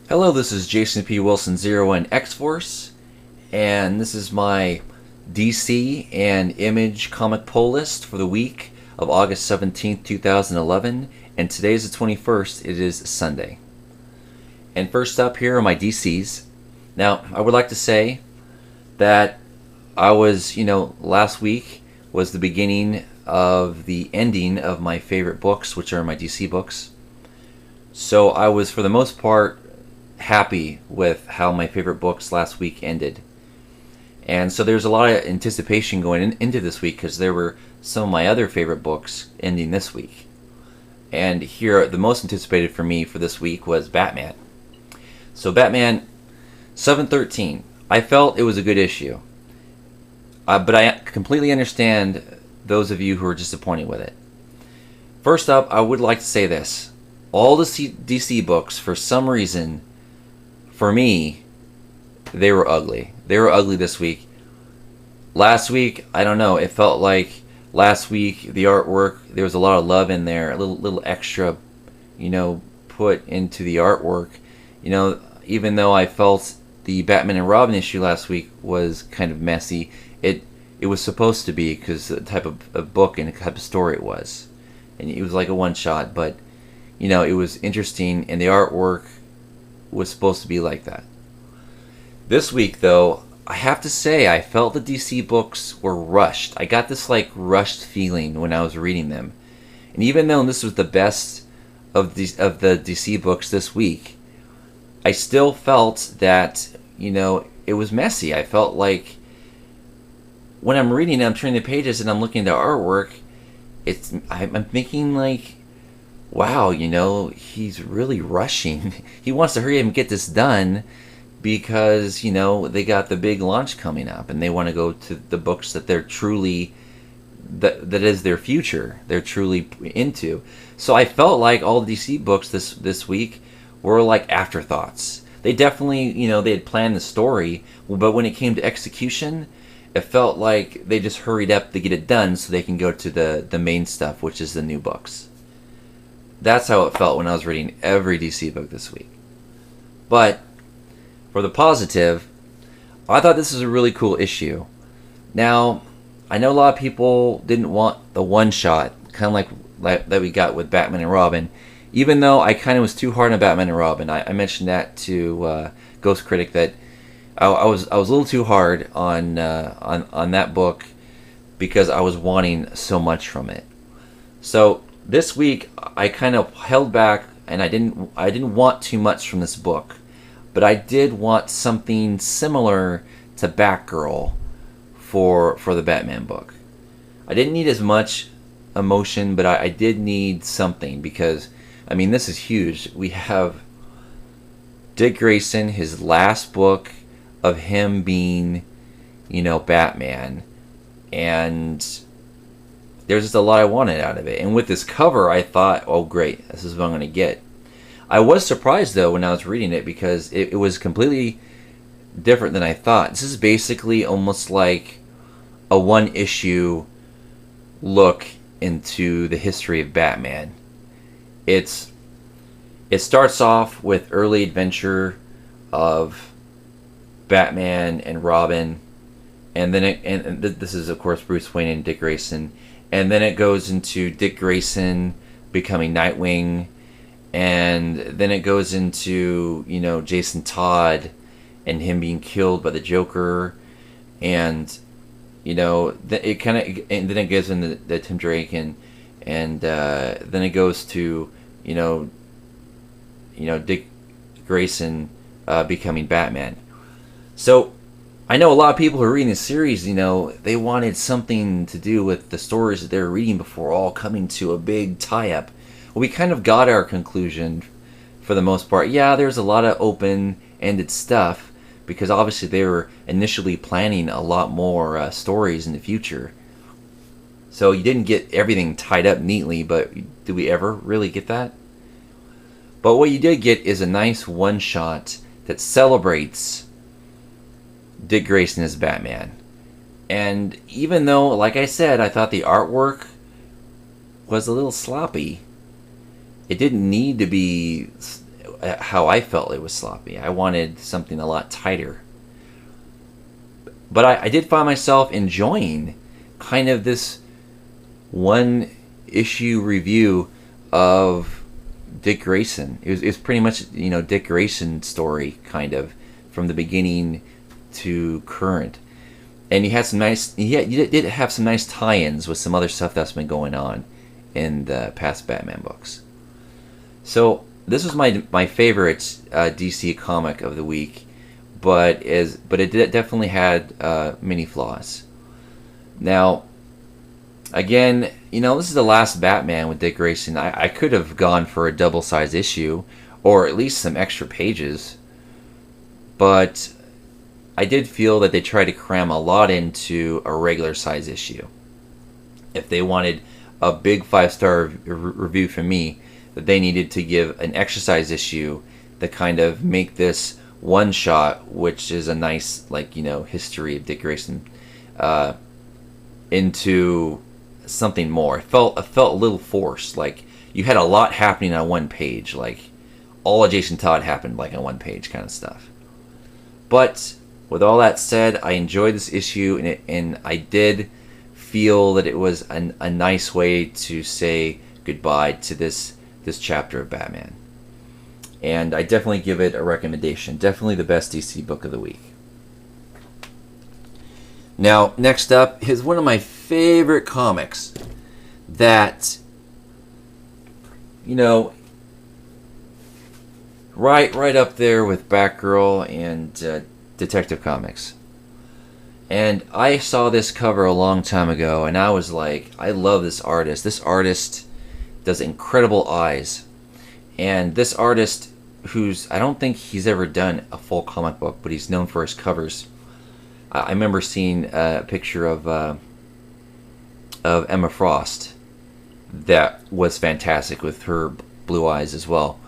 Hello, this is Jason P. Wilson Zero and X-Force, and this is my DC and Image comic poll list for the week of August 17th, 2011, and today's the 21st, it is Sunday. And first up here are my DCs. Now, I would like to say that last week was the beginning of the ending of my favorite books, which are my DC books. So I was, for the most part, happy with how my favorite books last week ended. And so there's a lot of anticipation going into this week because there were some of my other favorite books ending this week. And here, the most anticipated for me for this week was Batman. So Batman 713. I felt it was a good issue. But I completely understand those of you who are disappointed with it. First up, I would like to say this. All the DC books, for some reason, for me, they were ugly. They were ugly this week. Last week, I don't know, it felt like last week, the artwork, there was a lot of love in there, a little extra, put into the artwork. Even though I felt the Batman and Robin issue last week was kind of messy, it was supposed to be because the type of book and the type of story it was. And it was like a one-shot, but, it was interesting, and the artwork was supposed to be like that. This week, though, I have to say I felt the DC books were rushed. I got this rushed feeling when I was reading them. And even though this was the best of the DC books this week, I still felt that, it was messy. I felt like when I'm reading it, I'm turning the pages and I'm looking at the artwork, I'm thinking wow, he's really rushing. He wants to hurry up and get this done because, they got the big launch coming up and they want to go to the books that they're truly, that is their future, they're truly into. So I felt like all the DC books this week were like afterthoughts. They definitely, they had planned the story, but when it came to execution, it felt like they just hurried up to get it done so they can go to the main stuff, which is the new books. That's how it felt when I was reading every DC book this week. But for the positive, I thought this was a really cool issue. Now, I know a lot of people didn't want the one-shot, kind of like that we got with Batman and Robin, even though I kind of was too hard on Batman and Robin. I mentioned that to Ghost Critic that I was a little too hard on that book because I was wanting so much from it. So this week I kind of held back and I didn't want too much from this book, but I did want something similar to Batgirl for the Batman book. I didn't need as much emotion, but I did need something because this is huge. We have Dick Grayson, his last book of him being, Batman, and there's just a lot I wanted out of it. And with this cover, I thought, oh great, this is what I'm going to get. I was surprised though when I was reading it because it was completely different than I thought. This is basically almost like a one-issue look into the history of Batman. It starts off with early adventure of Batman and Robin, and then this is of course Bruce Wayne and Dick Grayson, and then it goes into Dick Grayson becoming Nightwing, and then it goes into Jason Todd and him being killed by the Joker, and it kind of, and then it goes into the Tim Drake and then it goes to Dick Grayson becoming Batman. So I know a lot of people who are reading this series, they wanted something to do with the stories that they were reading before all coming to a big tie-up. Well, we kind of got our conclusion for the most part. Yeah, there's a lot of open-ended stuff because obviously they were initially planning a lot more stories in the future. So you didn't get everything tied up neatly, but did we ever really get that? But what you did get is a nice one-shot that celebrates Dick Grayson as Batman. And even though, like I said, I thought the artwork was a little sloppy, it didn't need to be how I felt it was sloppy. I wanted something a lot tighter. But I did find myself enjoying kind of this one issue review of Dick Grayson. It was pretty much, Dick Grayson story, kind of, from the beginning to current. And you did have some nice tie-ins with some other stuff that's been going on in the past Batman books. So this was my favorite DC comic of the week, but it definitely had many flaws. Now, again, this is the last Batman with Dick Grayson. I could have gone for a double-sized issue, or at least some extra pages, but I did feel that they tried to cram a lot into a regular size issue. If they wanted a big 5-star review from me, that they needed to give an exercise issue that kind of make this one shot, which is a nice history of Dick Grayson, into something more. It felt a little forced. Like you had a lot happening on one page. Like all of Jason Todd happened on one page kind of stuff. But with all that said, I enjoyed this issue, and I did feel that it was a nice way to say goodbye to this chapter of Batman. And I definitely give it a recommendation. Definitely the best DC book of the week. Now, next up is one of my favorite comics that, right up there with Batgirl and Detective Comics. And I saw this cover a long time ago, and I was like, I love this artist. This artist does incredible eyes. And this artist, I don't think he's ever done a full comic book, but he's known for his covers. I remember seeing a picture of Emma Frost that was fantastic with her blue eyes as well.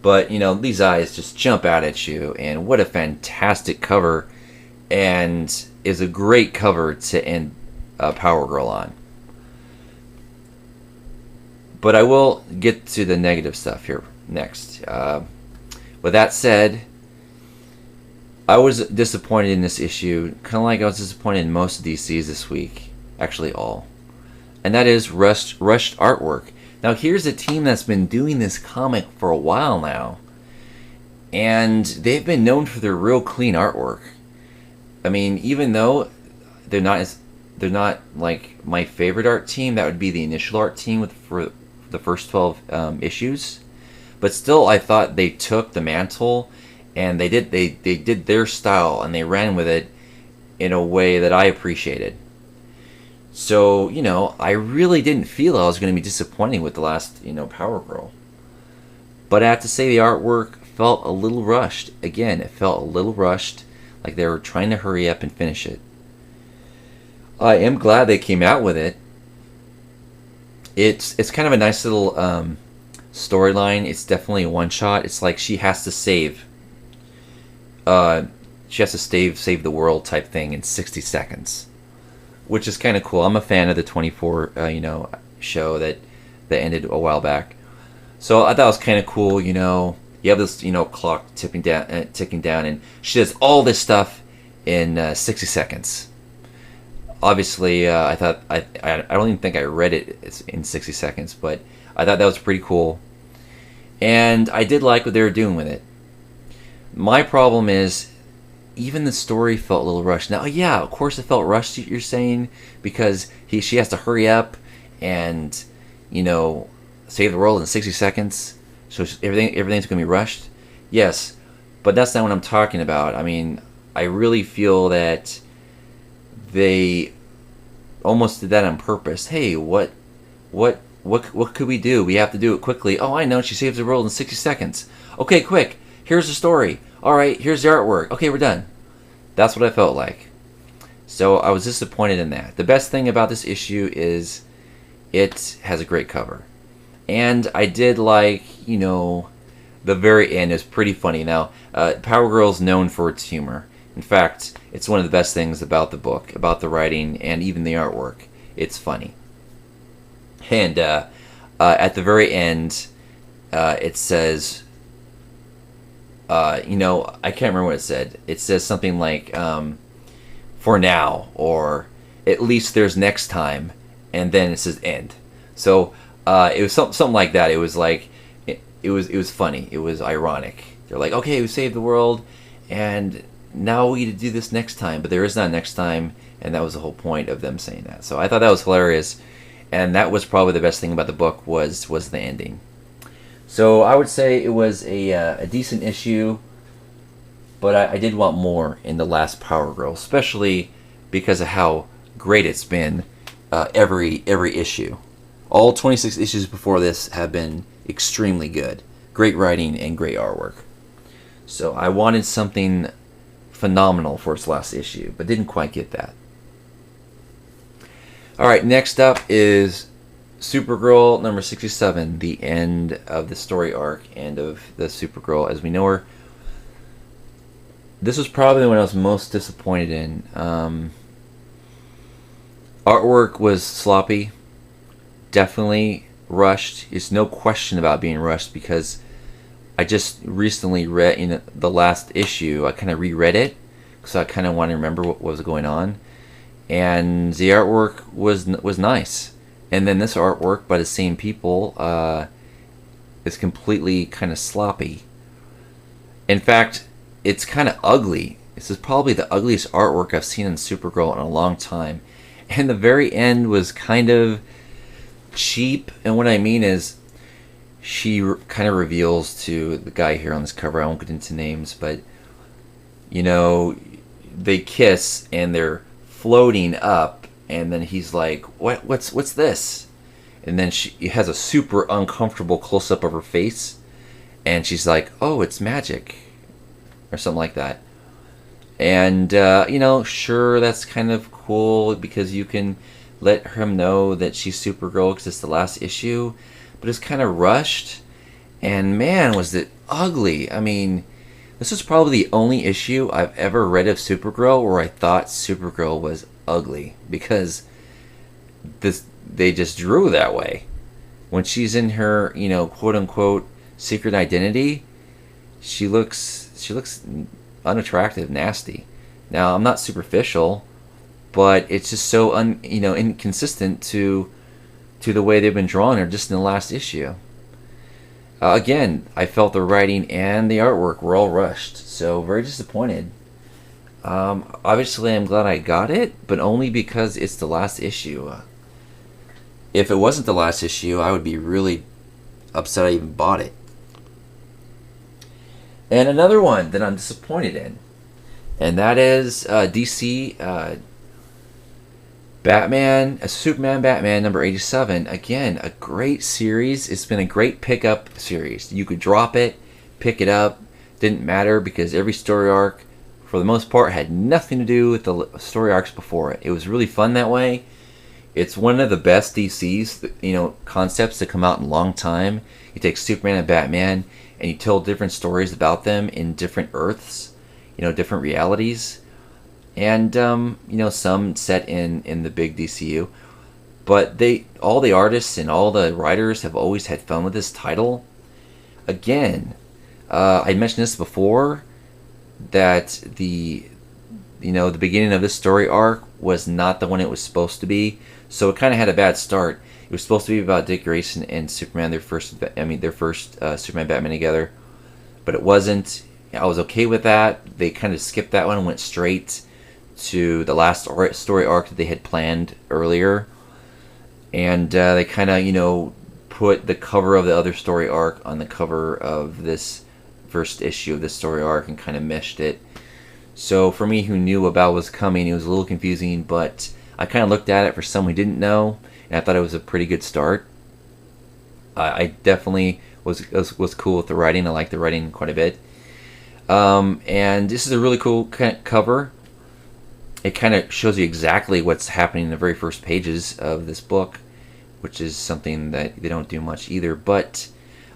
But, these eyes just jump out at you, and what a fantastic cover, and is a great cover to end Power Girl on. But I will get to the negative stuff here next. With that said, I was disappointed in this issue, kind of like I was disappointed in most of DC's this week. Actually, all. And that is rushed artwork. Now, here's a team that's been doing this comic for a while now, and they've been known for their real clean artwork. I mean, even though they're not like my favorite art team, that would be the initial art team for the first 12 issues. But still, I thought they took the mantle and they did their style, and they ran with it in a way that I appreciated. So, I really didn't feel I was going to be disappointed with the last, Power Girl. But I have to say the artwork felt a little rushed. Again, it felt a little rushed, like they were trying to hurry up and finish it. I am glad they came out with it. It's kind of a nice little storyline. It's definitely a one-shot. It's like she has to save save the world type thing in 60 seconds. Which is kind of cool. I'm a fan of the 24, show that ended a while back. So I thought it was kind of cool. You have this, clock ticking down, and she does all this stuff in 60 seconds. Obviously, I thought I don't even think I read it in 60 seconds, but I thought that was pretty cool, and I did like what they were doing with it. My problem is, even the story felt a little rushed. Now, yeah, of course it felt rushed, you're saying, because she has to hurry up and, save the world in 60 seconds. So everything's going to be rushed. Yes, but that's not what I'm talking about. I mean, I really feel that they almost did that on purpose. Hey, what could we do? We have to do it quickly. Oh, I know, she saves the world in 60 seconds. Okay, quick. Here's the story. All right, here's the artwork. Okay, we're done. That's what I felt like. So I was disappointed in that. The best thing about this issue is it has a great cover. And I did like, the very end is pretty funny. Now, Power Girl's known for its humor. In fact, it's one of the best things about the book, about the writing, and even the artwork. It's funny. And at the very end, it says, I can't remember what it said. It says something like, for now, or at least there's next time, and then it says end. So it was something like that. It was like, it was funny. It was ironic. They're like, okay, we saved the world, and now we need to do this next time, but there is not next time, and that was the whole point of them saying that. So I thought that was hilarious, and that was probably the best thing about the book was the ending. So I would say it was a decent issue, but I did want more in the last Power Girl, especially because of how great it's been every issue. All 26 issues before this have been extremely good. Great writing and great artwork. So I wanted something phenomenal for its last issue, but didn't quite get that. Alright, next up is Supergirl number 67, the end of the story arc and of the Supergirl as we know her. This was probably the one I was most disappointed in. Artwork was sloppy, definitely rushed. It's no question about being rushed because I just recently read the last issue. I kind of reread it so I kind of want to remember what was going on, and the artwork was nice. And then this artwork by the same people is completely kind of sloppy. In fact, it's kind of ugly. This is probably the ugliest artwork I've seen in Supergirl in a long time. And the very end was kind of cheap. And what I mean is, she kind of reveals to the guy here on this cover, I won't get into names, but, they kiss and they're floating up. And then he's like, what's this? And then she has a super uncomfortable close-up of her face. And she's like, oh, it's magic. Or something like that. And, sure, that's kind of cool because you can let him know that she's Supergirl because it's the last issue. But it's kind of rushed. And, man, was it ugly. I mean, this was probably the only issue I've ever read of Supergirl where I thought Supergirl was ugly because they just drew that way. When she's in her, quote unquote secret identity, she looks unattractive, nasty. Now I'm not superficial, but it's just so inconsistent to the way they've been drawing her just in the last issue. Again, I felt the writing and the artwork were all rushed, so very disappointed. Obviously, I'm glad I got it, but only because it's the last issue. If it wasn't the last issue, I would be really upset I even bought it. And another one that I'm disappointed in, and that is DC Superman Batman number 87. Again, a great series. It's been a great pickup series. You could drop it, pick it up, didn't matter because every story arc, for the most part, had nothing to do with the story arcs before it. It was really fun that way. It's one of the best DC's, concepts to come out in a long time. You take Superman and Batman, and you tell different stories about them in different Earths, different realities, and some set in the big DCU. But all the artists and all the writers have always had fun with this title. Again, I mentioned this before, that the beginning of this story arc was not the one it was supposed to be, so it kind of had a bad start. It was supposed to be about Dick Grayson and Superman, their first Superman Batman together, but it wasn't. I was okay with that. They kind of skipped that one and went straight to the last story arc that they had planned earlier, and they kind of put the cover of the other story arc on the cover of this first issue of this story arc and kind of meshed it. So for me, who knew about what was coming, it was a little confusing, but I kind of looked at it for someone who didn't know, and I thought it was a pretty good start. I definitely was cool with the writing. I liked the writing quite a bit. And this is a really cool cover. It kind of shows you exactly what's happening in the very first pages of this book, which is something that they don't do much either. But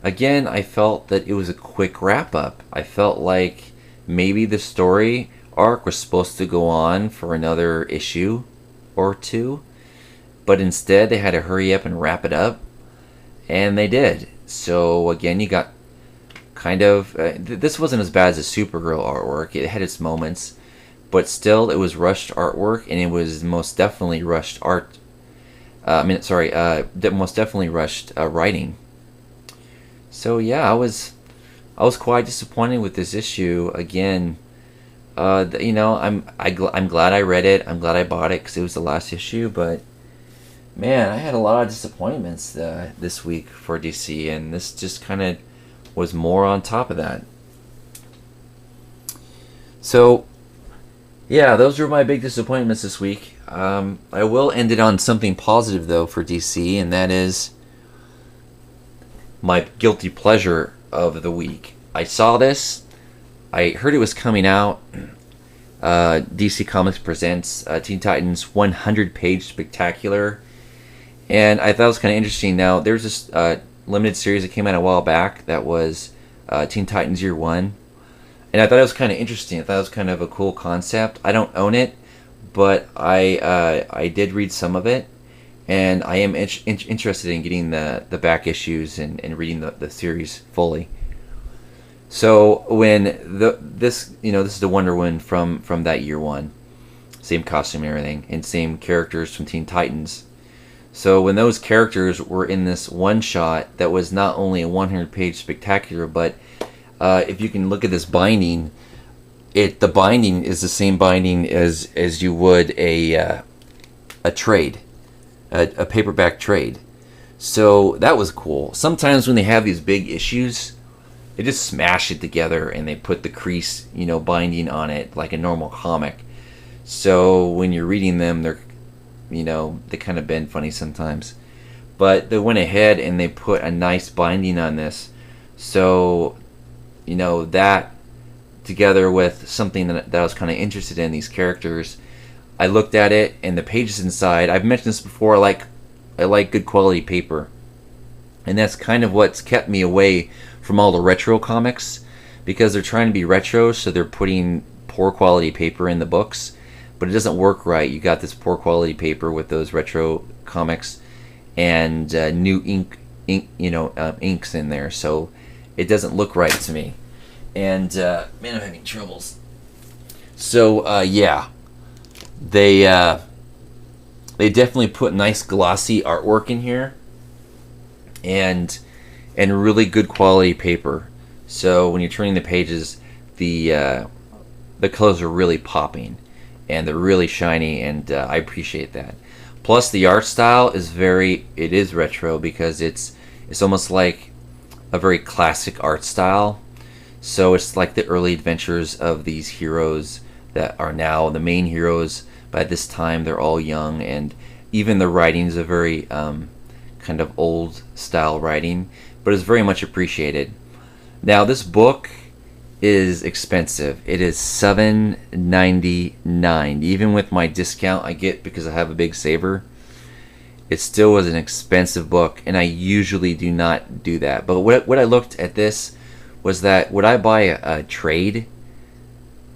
again, I felt that it was a quick wrap-up. I felt like maybe the story arc was supposed to go on for another issue or two, but instead they had to hurry up and wrap it up, and they did. So again, you got kind of. This wasn't as bad as the Supergirl artwork. It had its moments, but still, it was rushed artwork, and it was most definitely rushed art. Most definitely rushed writing. So yeah, I was quite disappointed with this issue. Again, I'm glad I read it. I'm glad I bought it because it was the last issue. But man, I had a lot of disappointments this week for DC, and this just kind of was more on top of that. So yeah, those were my big disappointments this week. I will end it on something positive though for DC, and that is my guilty pleasure of the week. I saw this. I heard it was coming out. DC Comics presents Teen Titans 100-page spectacular, and I thought it was kind of interesting. Now, there's this limited series that came out a while back that was Teen Titans Year One, and I thought it was kind of interesting. I thought it was kind of a cool concept. I don't own it, but I did read some of it, and I am interested in getting the back issues and reading the series fully. So when this is the Wonder Woman from that Year One, same costume and everything, and same characters from Teen Titans. So when those characters were in this one shot that was not only a 100-page spectacular, but if you can look at this binding, the binding is the same binding as you would a trade, a paperback trade. So that was cool. Sometimes when they have these big issues, they just smash it together and they put the crease, binding on it like a normal comic. So when you're reading them, they're, they kind of bend funny sometimes. But they went ahead and they put a nice binding on this. So, that together with something that I was kind of interested in, these characters, I looked at it and the pages inside. I've mentioned this before. I like good quality paper, and that's kind of what's kept me away from all the retro comics, because they're trying to be retro, so they're putting poor quality paper in the books, but it doesn't work right. You got this poor quality paper with those retro comics and new inks in there, so it doesn't look right to me. And man, I'm having troubles. So yeah, they definitely put nice glossy artwork in here, and really good quality paper. So when you're turning the pages, the colors are really popping, and they're really shiny, and I appreciate that. Plus, the art style is retro, because it's almost like a very classic art style. So it's like the early adventures of these heroes that are now the main heroes. By this time, they're all young, and even the writing is a very kind of old style writing, but it's very much appreciated. Now, this book is expensive. It is $7.99. Even with my discount I get because I have a big saver, it still was an expensive book, and I usually do not do that. But what I looked at this was that, would I buy a trade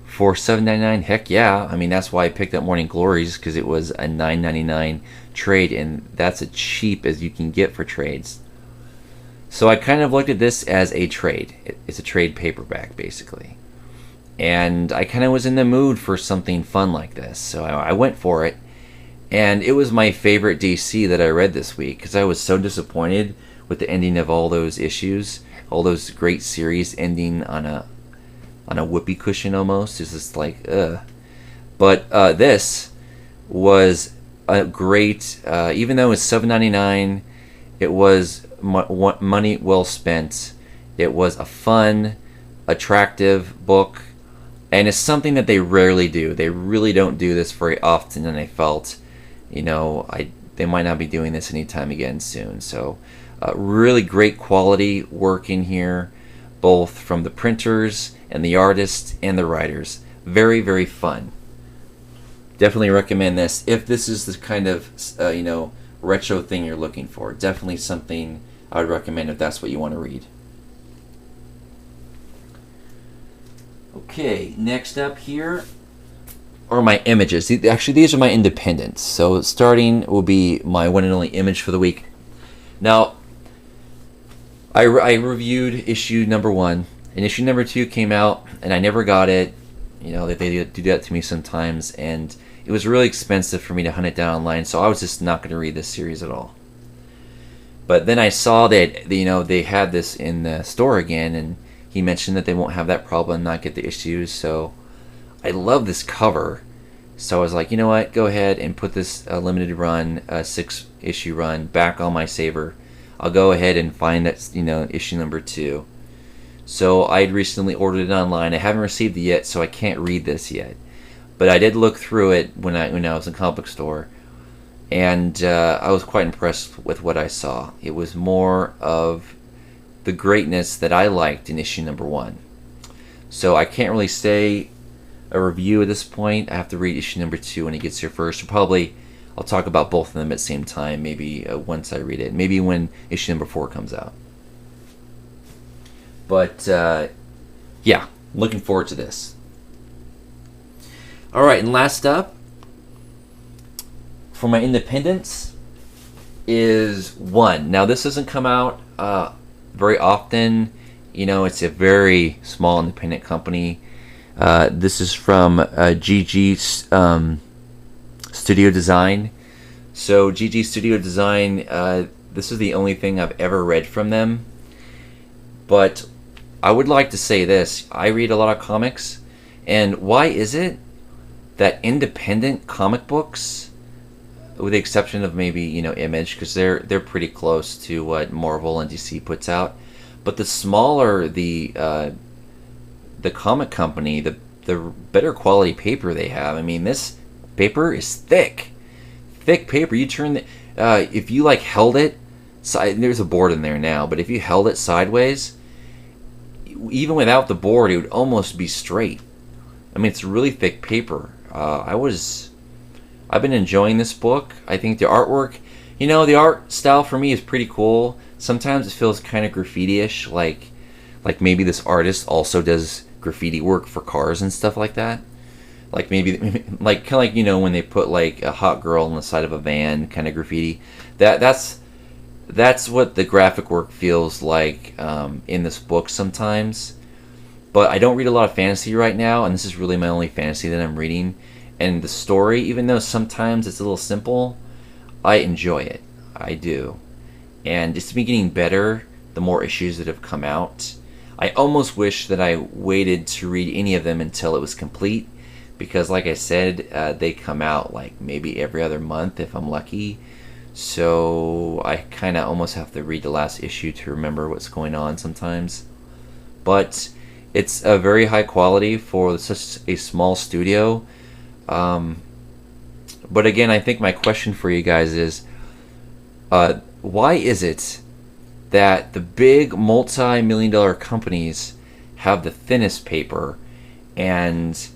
for $7.99? Heck yeah. I mean, that's why I picked up Morning Glories, because it was a $9.99 trade, and that's as cheap as you can get for trades. So I kind of looked at this as a trade. It's a trade paperback, basically. And I kind of was in the mood for something fun like this, so I went for it. And it was my favorite DC that I read this week, because I was so disappointed with the ending of all those issues, all those great series ending on a whoopee cushion almost. It's just like, ugh. But this was a great, even though it's $7.99, it was money well spent. It was a fun, attractive book, and it's something that they rarely do. They really don't do this very often, and I felt, they might not be doing this anytime again soon. So really great quality work in here, both from the printers and the artists and the writers. Very, very fun. Definitely recommend this if this is the kind of retro thing you're looking for. Definitely something I would recommend if that's what you want to read. Okay, next up here are my images. Actually, these are my independents. So starting will be my one and only image for the week. Now, I reviewed issue number 1 And issue number 2 came out, and I never got it. You know, they do that to me sometimes, and it was really expensive for me to hunt it down online, so I was just not going to read this series at all. But then I saw that, you know, they had this in the store again, and he mentioned that they won't have that problem and not get the issues. So I love this cover. So I was like, you know what, go ahead and put this limited run, 6-issue run back on my saver. I'll go ahead and find that, you know, issue number 2. So I'd recently ordered it online. I haven't received it yet, so I can't read this yet. But I did look through it when I was in the comic book store, and I was quite impressed with what I saw. It was more of the greatness that I liked in issue number 1. So I can't really say a review at this point. I have to read issue number 2 when it gets here first. I'll talk about both of them at the same time, maybe once I read it. Maybe when issue number 4 comes out. But, yeah, looking forward to this. Alright, and last up, for my independents, is One. Now, this doesn't come out very often. You know, it's a very small independent company. This is from GG Studio Design. So, GG Studio Design, this is the only thing I've ever read from them. But I would like to say this. I read a lot of comics, and why is it that independent comic books, with the exception of maybe, you know, Image, because they're pretty close to what Marvel and DC puts out, but the smaller the comic company, the better quality paper they have. I mean, this paper is thick paper. You turn the if you like held it, there's a board in there now, but if you held it sideways, even without the board, it would almost be straight. I mean, it's really thick paper. I've been enjoying this book. I think the artwork, you know, the art style for me is pretty cool. Sometimes it feels kind of graffiti-ish, like maybe this artist also does graffiti work for cars and stuff like that. Like maybe, like kind of like, you know, when they put like a hot girl on the side of a van, kind of graffiti. That's what the graphic work feels like in this book sometimes. But I don't read a lot of fantasy right now, and this is really my only fantasy that I'm reading. And the story, even though sometimes it's a little simple, I enjoy it. I do. And it's been getting better the more issues that have come out. I almost wish that I waited to read any of them until it was complete, because like I said, they come out like maybe every other month if I'm lucky. So I kind of almost have to read the last issue to remember what's going on sometimes. But it's a very high quality for such a small studio. But again, I think my question for you guys is, why is it that the big multi-million-dollar companies have the thinnest paper, and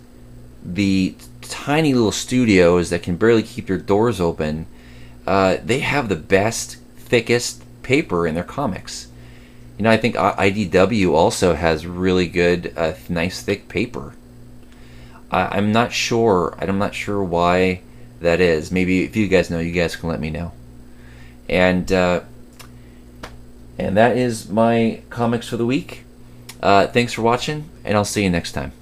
the tiny little studios that can barely keep their doors open, they have the best, thickest paper in their comics? You know, I think IDW also has really good, nice, thick paper. I'm not sure. I'm not sure why that is. Maybe if you guys know, you guys can let me know. And that is my comics for the week. Thanks for watching, and I'll see you next time.